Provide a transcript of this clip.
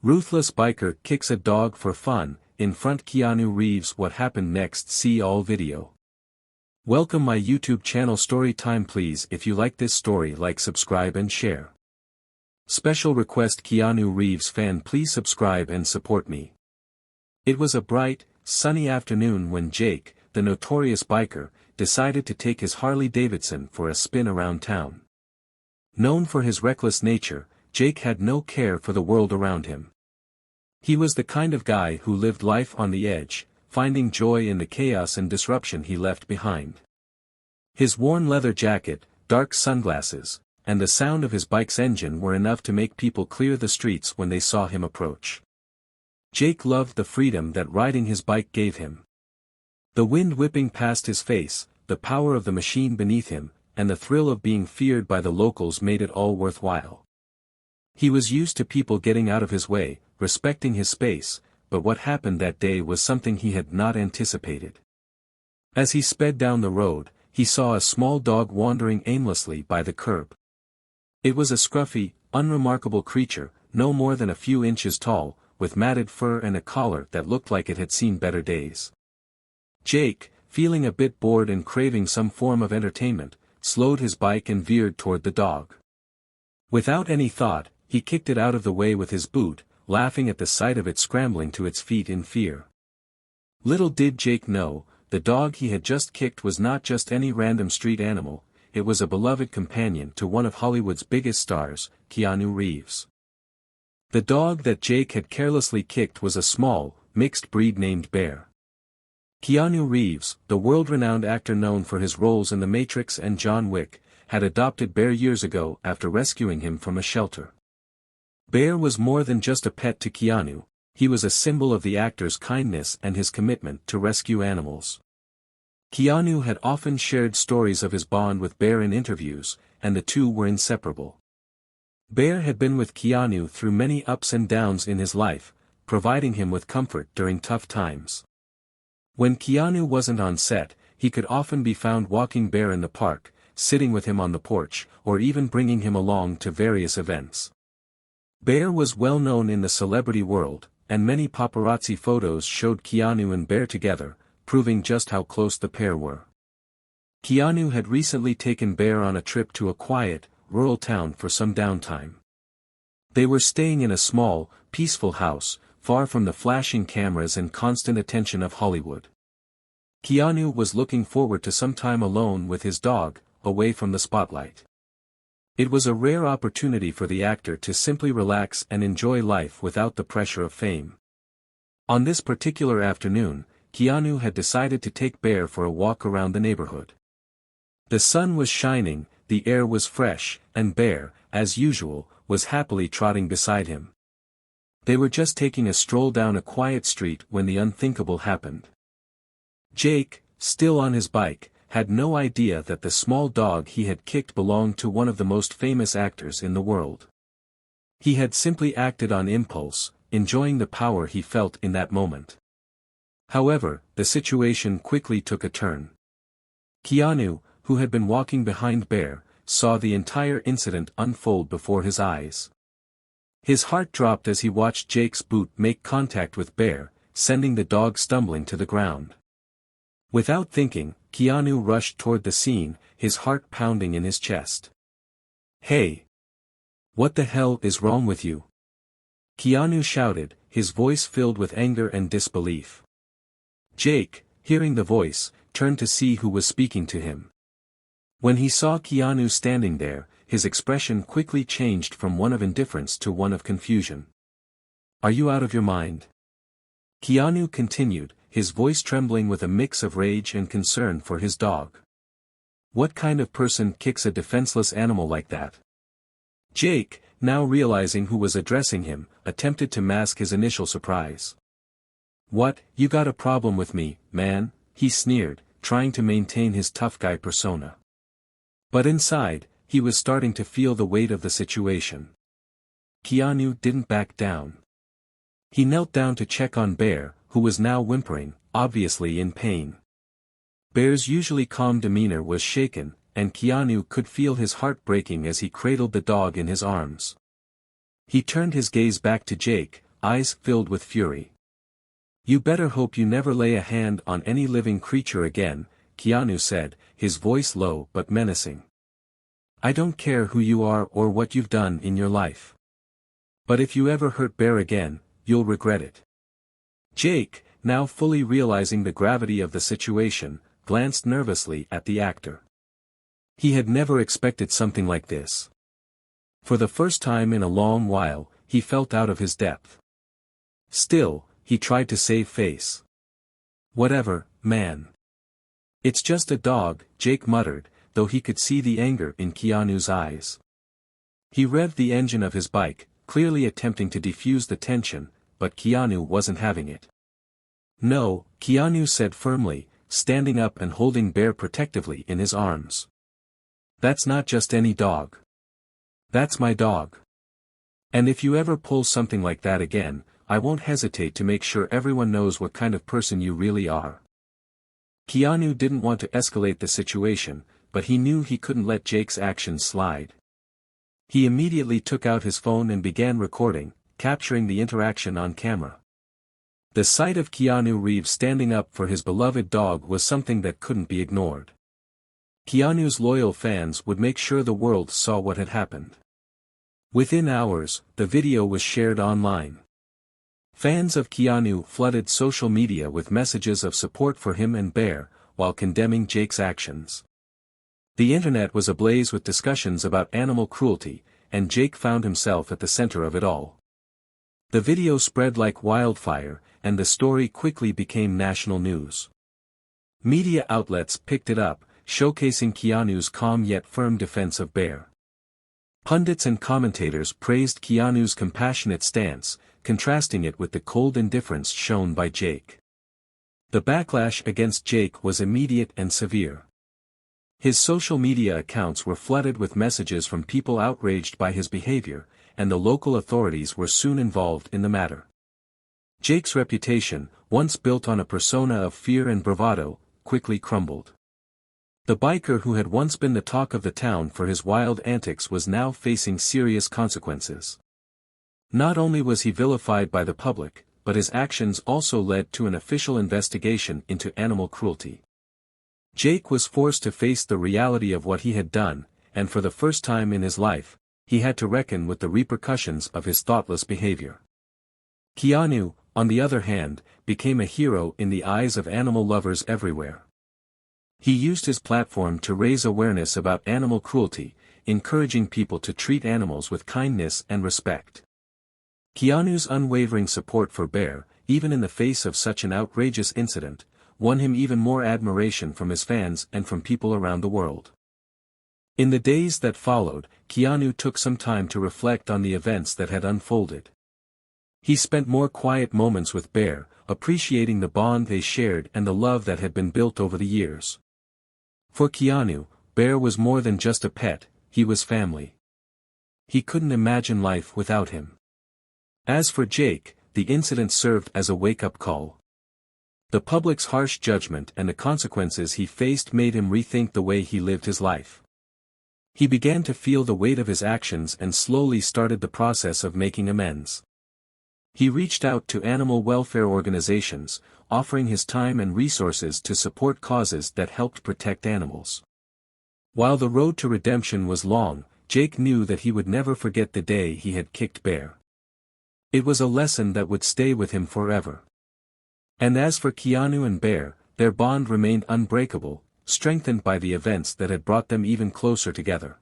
Ruthless biker kicks a dog for fun, in front Keanu Reeves. What happened next? See all video. Welcome my YouTube channel Storytime. Please, if you like this story, like, subscribe and share. Special request Keanu Reeves fan, please subscribe and support me. It was a bright, sunny afternoon when Jake, the notorious biker, decided to take his Harley Davidson for a spin around town. Known for his reckless nature, Jake had no care for the world around him. He was the kind of guy who lived life on the edge, finding joy in the chaos and disruption he left behind. His worn leather jacket, dark sunglasses, and the sound of his bike's engine were enough to make people clear the streets when they saw him approach. Jake loved the freedom that riding his bike gave him. The wind whipping past his face, the power of the machine beneath him, and the thrill of being feared by the locals made it all worthwhile. He was used to people getting out of his way, respecting his space, but what happened that day was something he had not anticipated. As he sped down the road, he saw a small dog wandering aimlessly by the curb. It was a scruffy, unremarkable creature, no more than a few inches tall, with matted fur and a collar that looked like it had seen better days. Jake, feeling a bit bored and craving some form of entertainment, slowed his bike and veered toward the dog. Without any thought, he kicked it out of the way with his boot, laughing at the sight of it scrambling to its feet in fear. Little did Jake know, the dog he had just kicked was not just any random street animal, it was a beloved companion to one of Hollywood's biggest stars, Keanu Reeves. The dog that Jake had carelessly kicked was a small, mixed breed named Bear. Keanu Reeves, the world-renowned actor known for his roles in The Matrix and John Wick, had adopted Bear years ago after rescuing him from a shelter. Bear was more than just a pet to Keanu, he was a symbol of the actor's kindness and his commitment to rescue animals. Keanu had often shared stories of his bond with Bear in interviews, and the two were inseparable. Bear had been with Keanu through many ups and downs in his life, providing him with comfort during tough times. When Keanu wasn't on set, he could often be found walking Bear in the park, sitting with him on the porch, or even bringing him along to various events. Bear was well known in the celebrity world, and many paparazzi photos showed Keanu and Bear together, proving just how close the pair were. Keanu had recently taken Bear on a trip to a quiet, rural town for some downtime. They were staying in a small, peaceful house, far from the flashing cameras and constant attention of Hollywood. Keanu was looking forward to some time alone with his dog, away from the spotlight. It was a rare opportunity for the actor to simply relax and enjoy life without the pressure of fame. On this particular afternoon, Keanu had decided to take Bear for a walk around the neighborhood. The sun was shining, the air was fresh, and Bear, as usual, was happily trotting beside him. They were just taking a stroll down a quiet street when the unthinkable happened. Jake, still on his bike, had no idea that the small dog he had kicked belonged to one of the most famous actors in the world. He had simply acted on impulse, enjoying the power he felt in that moment. However, the situation quickly took a turn. Keanu, who had been walking behind Bear, saw the entire incident unfold before his eyes. His heart dropped as he watched Jake's boot make contact with Bear, sending the dog stumbling to the ground. Without thinking, Keanu rushed toward the scene, his heart pounding in his chest. "Hey! What the hell is wrong with you?" Keanu shouted, his voice filled with anger and disbelief. Jake, hearing the voice, turned to see who was speaking to him. When he saw Keanu standing there, his expression quickly changed from one of indifference to one of confusion. "Are you out of your mind?" Keanu continued, his voice trembling with a mix of rage and concern for his dog. "What kind of person kicks a defenseless animal like that?" Jake, now realizing who was addressing him, attempted to mask his initial surprise. "What, you got a problem with me, man?" he sneered, trying to maintain his tough guy persona. But inside, he was starting to feel the weight of the situation. Keanu didn't back down. He knelt down to check on Bear, who was now whimpering, obviously in pain. Bear's usually calm demeanor was shaken, and Keanu could feel his heart breaking as he cradled the dog in his arms. He turned his gaze back to Jake, eyes filled with fury. "You better hope you never lay a hand on any living creature again," Keanu said, his voice low but menacing. "I don't care who you are or what you've done in your life. But if you ever hurt Bear again, you'll regret it." Jake, now fully realizing the gravity of the situation, glanced nervously at the actor. He had never expected something like this. For the first time in a long while, he felt out of his depth. Still, he tried to save face. "Whatever, man. It's just a dog," Jake muttered, though he could see the anger in Keanu's eyes. He revved the engine of his bike, clearly attempting to defuse the tension, but Keanu wasn't having it. "No," Keanu said firmly, standing up and holding Bear protectively in his arms. "That's not just any dog. That's my dog. And if you ever pull something like that again, I won't hesitate to make sure everyone knows what kind of person you really are." Keanu didn't want to escalate the situation, but he knew he couldn't let Jake's actions slide. He immediately took out his phone and began recording, capturing the interaction on camera. The sight of Keanu Reeves standing up for his beloved dog was something that couldn't be ignored. Keanu's loyal fans would make sure the world saw what had happened. Within hours, the video was shared online. Fans of Keanu flooded social media with messages of support for him and Bear, while condemning Jake's actions. The internet was ablaze with discussions about animal cruelty, and Jake found himself at the center of it all. The video spread like wildfire, and the story quickly became national news. Media outlets picked it up, showcasing Keanu's calm yet firm defense of Bear. Pundits and commentators praised Keanu's compassionate stance, contrasting it with the cold indifference shown by Jake. The backlash against Jake was immediate and severe. His social media accounts were flooded with messages from people outraged by his behavior, and the local authorities were soon involved in the matter. Jake's reputation, once built on a persona of fear and bravado, quickly crumbled. The biker who had once been the talk of the town for his wild antics was now facing serious consequences. Not only was he vilified by the public, but his actions also led to an official investigation into animal cruelty. Jake was forced to face the reality of what he had done, and for the first time in his life, he had to reckon with the repercussions of his thoughtless behavior. Keanu, on the other hand, became a hero in the eyes of animal lovers everywhere. He used his platform to raise awareness about animal cruelty, encouraging people to treat animals with kindness and respect. Keanu's unwavering support for Bear, even in the face of such an outrageous incident, won him even more admiration from his fans and from people around the world. In the days that followed, Keanu took some time to reflect on the events that had unfolded. He spent more quiet moments with Bear, appreciating the bond they shared and the love that had been built over the years. For Keanu, Bear was more than just a pet, he was family. He couldn't imagine life without him. As for Jake, the incident served as a wake-up call. The public's harsh judgment and the consequences he faced made him rethink the way he lived his life. He began to feel the weight of his actions and slowly started the process of making amends. He reached out to animal welfare organizations, offering his time and resources to support causes that helped protect animals. While the road to redemption was long, Jake knew that he would never forget the day he had kicked Bear. It was a lesson that would stay with him forever. And as for Keanu and Bear, their bond remained unbreakable, strengthened by the events that had brought them even closer together.